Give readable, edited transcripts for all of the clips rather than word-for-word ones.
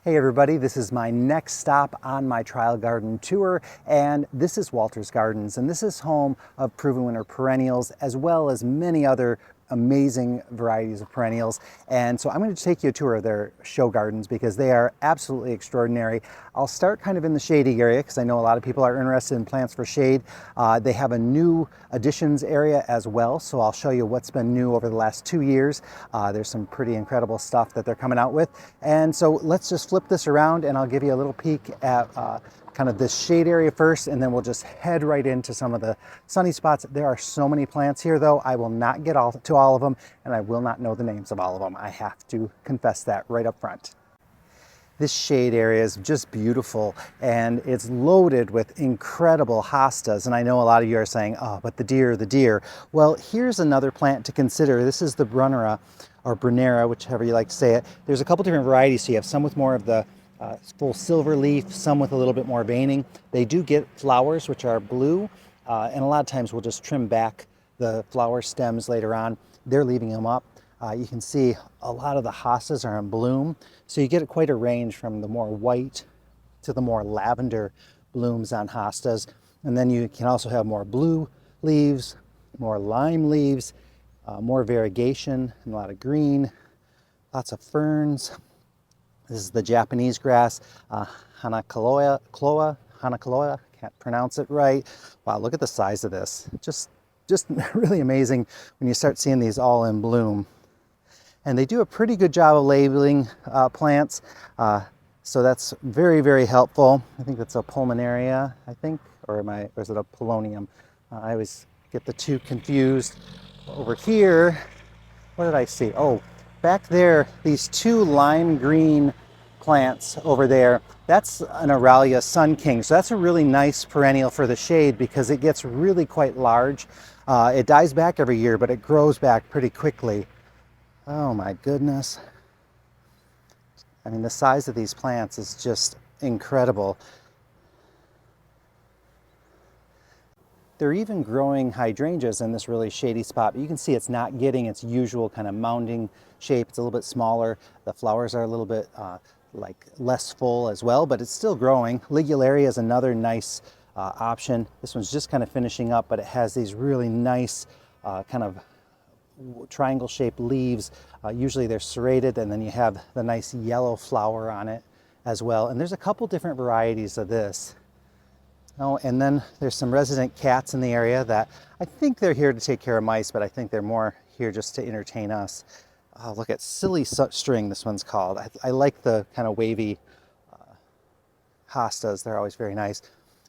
Hey everybody, this is my next stop on my trial garden tour, and this is Walters Gardens, and this is home of Proven Winner perennials as well as many other amazing varieties of perennials. And so I'm going to take you a tour of their show gardens because they are absolutely extraordinary. I'll start kind of in the shady area because I know a lot of people are interested in plants for shade. They have a new additions area as well, so I'll show you what's been new over the last 2 years. There's some pretty incredible stuff that they're coming out with. And so let's just flip this around and I'll give you a little peek at kind of this shade area first, and then we'll just head right into some of the sunny spots. There are so many plants here though, I will not get to all of them, and I will not know the names of all of them. I have to confess that right up front. This shade area is just beautiful, and it's loaded with incredible hostas. And I know a lot of you are saying, oh, but the deer. Well, here's another plant to consider. This is the Brunnera, or Brunnera, whichever you like to say it. There's a couple different varieties. So you have some with more of the full silver leaf, some with a little bit more veining. They do get flowers, which are blue, and a lot of times we'll just trim back the flower stems later on. They're leaving them up. You can see a lot of the hostas are in bloom, so you get quite a range from the more white to the more lavender blooms on hostas. And then you can also have more blue leaves, more lime leaves, more variegation, and a lot of green, lots of ferns. This is the Japanese grass, Hanakaloa, can't pronounce it right. Wow, look at the size of this. Just really amazing when you start seeing these all in bloom. And they do a pretty good job of labeling plants, so that's very, very helpful. I think that's a pulmonaria, I think, or is it a polonium? I always get the two confused. Over here, what did I see? Oh, back there, these two lime green plants over there, that's an Aralia Sun King. So that's a really nice perennial for the shade because it gets really quite large. It dies back every year, but it grows back pretty quickly. Oh my goodness. I mean, the size of these plants is just incredible. They're even growing hydrangeas in this really shady spot, but you can see it's not getting its usual kind of mounding shape. It's a little bit smaller. The flowers are a little bit like less full as well, but it's still growing. Ligularia is another nice option. This one's just kind of finishing up, but it has these really nice kind of triangle shaped leaves. Usually they're serrated, and then you have the nice yellow flower on it as well. And there's a couple different varieties of this. Oh, and then there's some resident cats in the area that I think they're here to take care of mice, but I think they're more here just to entertain us. Oh, look at Silly String, this one's called. I like the kind of wavy hostas. They're always very nice.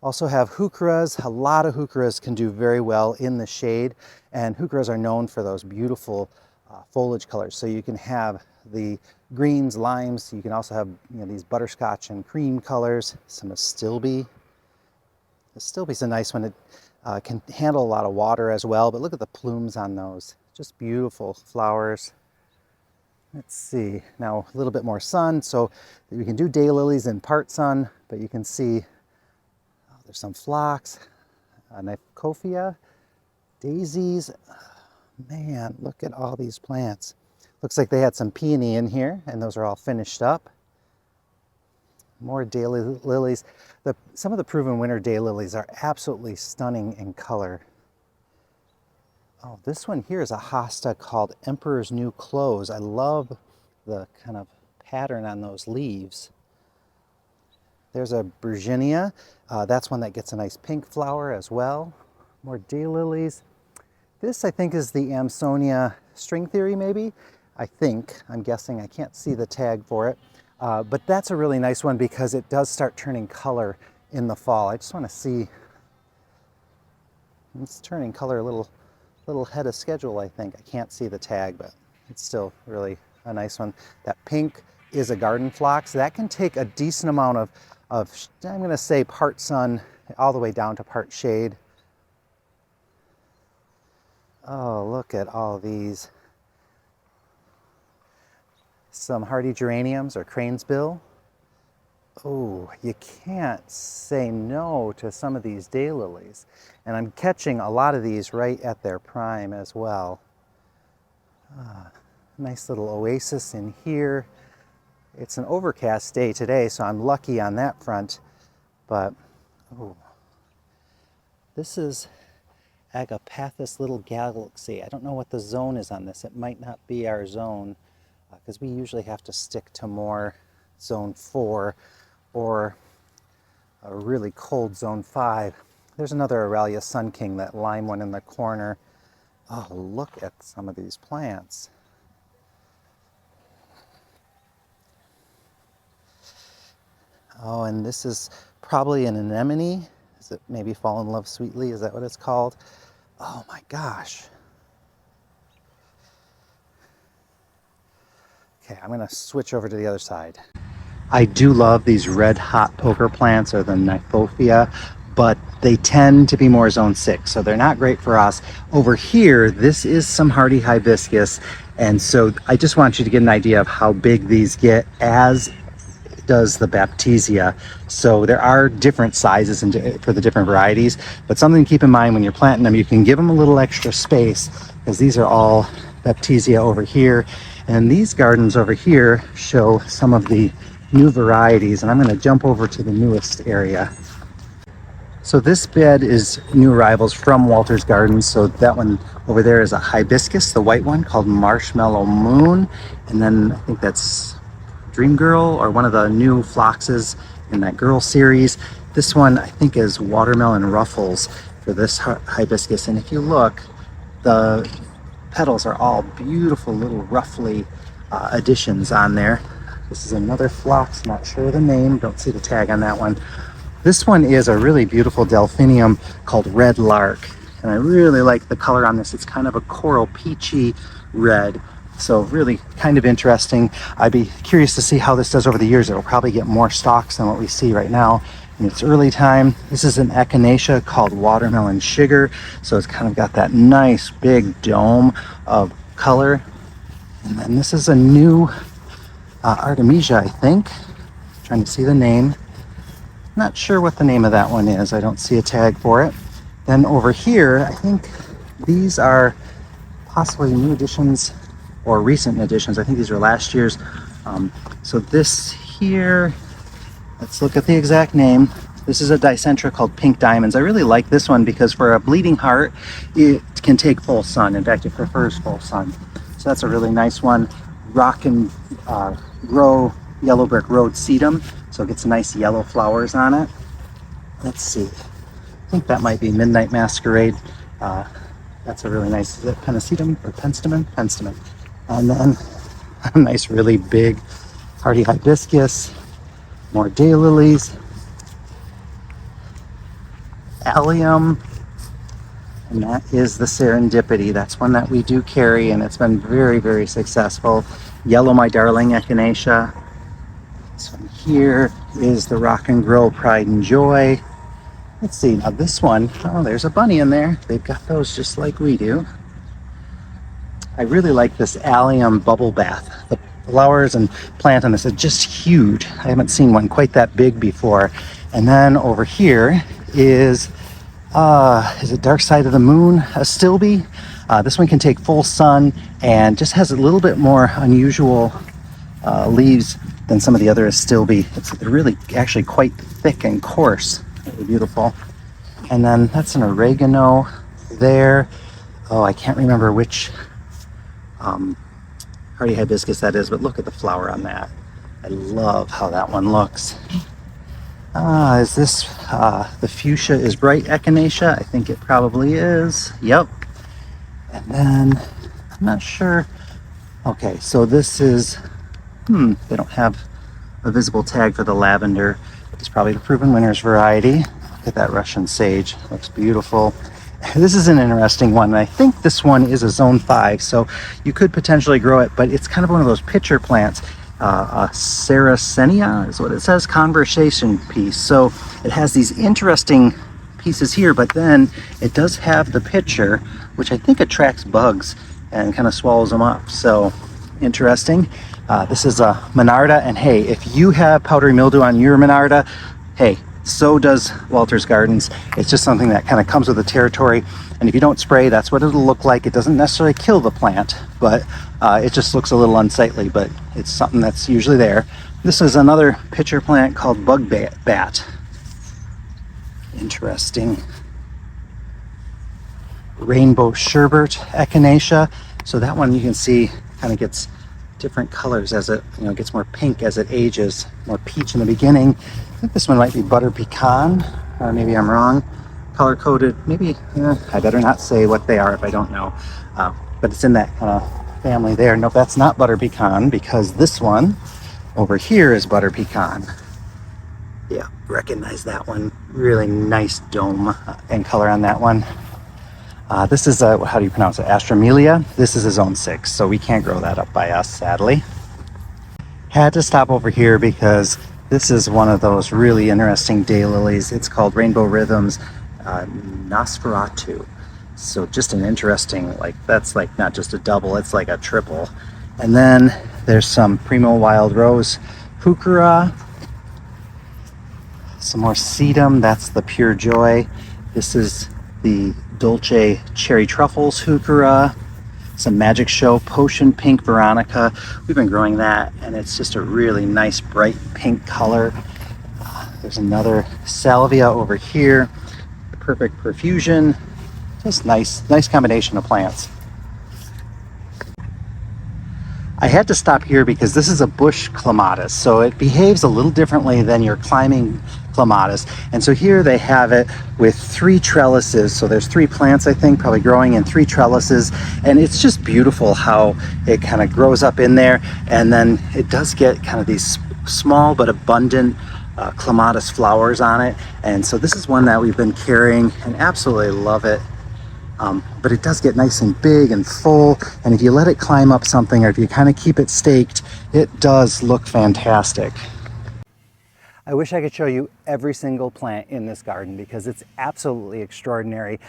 Also have heucheras. A lot of heucheras can do very well in the shade, and heucheras are known for those beautiful foliage colors. So you can have the greens, limes. You can also have these butterscotch and cream colors. Some astilbe. Astilbe's a nice one. It can handle a lot of water as well, but look at the plumes on those. Just beautiful flowers. Let's see, now a little bit more sun. So we can do daylilies in part sun, but you can see there's some phlox, Nymphophia, daisies. Man, look at all these plants. Looks like they had some peony in here, and those are all finished up. More daylilies. Some of the Proven Winner daylilies are absolutely stunning in color. Oh, this one here is a hosta called Emperor's New Clothes. I love the kind of pattern on those leaves. There's a Virginia. That's one that gets a nice pink flower as well. More daylilies. This, I think, is the Amsonia String Theory, maybe? I'm guessing. I can't see the tag for it. But that's a really nice one because it does start turning color in the fall. I just want to see. It's turning color a little ahead of schedule, I think. I can't see the tag, but it's still really a nice one. That pink is a garden phlox. That can take a decent amount of I'm going to say part sun all the way down to part shade. Oh, look at all these. Some hardy geraniums or cranesbill. Oh, you can't say no to some of these daylilies. And I'm catching a lot of these right at their prime as well. Nice little oasis in here. It's an overcast day today, so I'm lucky on that front. But, oh, this is Agapathus little galaxy. I don't know what the zone is on this. It might not be our zone because we usually have to stick to more zone 4 or a really cold zone 5. There's another Aralia Sun King, that lime one in the corner. Oh, look at some of these plants. Oh, and this is probably an anemone. Is it maybe Fall in Love Sweetly? Is that what it's called? Oh my gosh. Okay, I'm gonna switch over to the other side. I do love these red hot poker plants, or the Nyphophia, but they tend to be more zone 6, so they're not great for us. Over here, this is some hardy hibiscus, and so I just want you to get an idea of how big these get, as does the Baptisia. So there are different sizes for the different varieties, but something to keep in mind when you're planting them, you can give them a little extra space, because these are all Baptisia over here, and these gardens over here show some of the new varieties, and I'm going to jump over to the newest area. So this bed is new arrivals from Walter's Gardens. So that one over there is a hibiscus, the white one, called Marshmallow Moon, and then I think that's Dream Girl, or one of the new phloxes in that girl series. This one I think is Watermelon Ruffles for this hibiscus, and if you look, the petals are all beautiful little ruffly additions on there. This is another phlox, not sure the name, don't see the tag on that one. This one is a really beautiful delphinium called Red Lark, and I really like the color on this. It's kind of a coral peachy red. So really kind of interesting. I'd be curious to see how this does over the years. It'll probably get more stalks than what we see right now in its early time. This is an echinacea called Watermelon Sugar. So it's kind of got that nice big dome of color. And then this is a new Artemisia, I think. Trying to see the name. Not sure what the name of that one is. I don't see a tag for it. Then over here, I think these are possibly new additions or recent additions. I think these are last year's. So this here, let's look at the exact name. This is a dicentra called Pink Diamonds. I really like this one because for a bleeding heart, it can take full sun. In fact, it prefers full sun. So that's a really nice one. Rock and Grow Yellow Brick Road Sedum. So it gets nice yellow flowers on it. Let's see. I think that might be Midnight Masquerade. That's a really nice, is it Pennisedum or Penstemon? Penstemon. And then a nice, really big hardy hibiscus, more daylilies, allium, and that is the Serendipity. That's one that we do carry, and it's been very, very successful. Yellow My Darling Echinacea. This one here is the Rock and Grow Pride and Joy. Let's see, now this one, oh, there's a bunny in there. They've got those just like we do. I really like this allium bubble bath. The flowers and plant on this are just huge. I haven't seen one quite that big before. And then over here is it Dark Side of the Moon, a Stilby? This one can take full sun and just has a little bit more unusual leaves than some of the other Stilby. It's really actually quite thick and coarse. Really beautiful. And then that's an oregano there. Oh, I can't remember which hardy hibiscus that is, but look at the flower on that. I love how that one looks. Is this the fuchsia is bright echinacea? I think it probably is. Yep. And then I'm not sure. Okay, so this is they don't have a visible tag for the lavender. It's probably the Proven Winners variety. Look at that Russian sage. Looks beautiful. This is an interesting one. I think this one is a zone 5, so you could potentially grow it, but it's kind of one of those pitcher plants. Sarracenia is what it says, conversation piece. So it has these interesting pieces here, but then it does have the pitcher, which I think attracts bugs and kind of swallows them up. So interesting. This is a Monarda, and hey, if you have powdery mildew on your Monarda, hey, So does Walter's Gardens. It's just something that kind of comes with the territory. And if you don't spray, that's what it'll look like. It doesn't necessarily kill the plant, but it just looks a little unsightly, but it's something that's usually there. This is another pitcher plant called Bug Bat. Interesting. Rainbow Sherbet Echinacea. So that one you can see kind of gets different colors as it, gets more pink as it ages, more peach in the beginning. I think this one might be Butter Pecan, or maybe I'm wrong. Color coded, maybe, I better not say what they are if I don't know. But it's in that kind of family there. Nope, that's not Butter Pecan, because this one over here is Butter Pecan. Yeah, recognize that one. Really nice dome and color on that one. This is, how do you pronounce it? Astromelia. This is a zone 6, so we can't grow that up by us, sadly. Had to stop over here because this is one of those really interesting daylilies. It's called Rainbow Rhythms Nosferatu. So just an interesting, that's like not just a double, it's like a triple. And then there's some Primo Wild Rose Heuchera. Some more sedum, that's the Pure Joy. This is the Dolce Cherry Truffles Heuchera. Some Magic Show Potion Pink Veronica. We've been growing that, and it's just a really nice bright pink color. There's another Salvia over here. Perfect Perfusion. Just nice combination of plants. I had to stop here because this is a bush clematis, so it behaves a little differently than your climbing clematis. And so here they have it with 3 trellises. So there's 3 plants, I think, probably growing in 3 trellises. And it's just beautiful how it kind of grows up in there. And then it does get kind of these small but abundant clematis flowers on it. And so this is one that we've been carrying and absolutely love it. But it does get nice and big and full, and if you let it climb up something, or if you kind of keep it staked, it does look fantastic. I wish I could show you every single plant in this garden because it's absolutely extraordinary.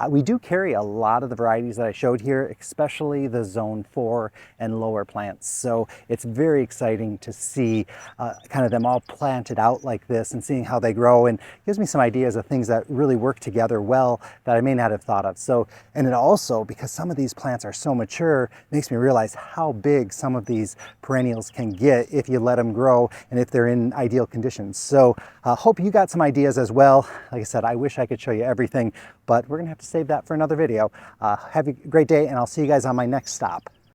We do carry a lot of the varieties that I showed here, especially the zone 4 and lower plants. So it's very exciting to see kind of them all planted out like this and seeing how they grow, and gives me some ideas of things that really work together well that I may not have thought of. So, and it also, because some of these plants are so mature, makes me realize how big some of these perennials can get if you let them grow and if they're in ideal conditions. So hope you got some ideas as well. Like I said, I wish I could show you everything, but we're gonna have to save that for another video. Have a great day, and I'll see you guys on my next stop.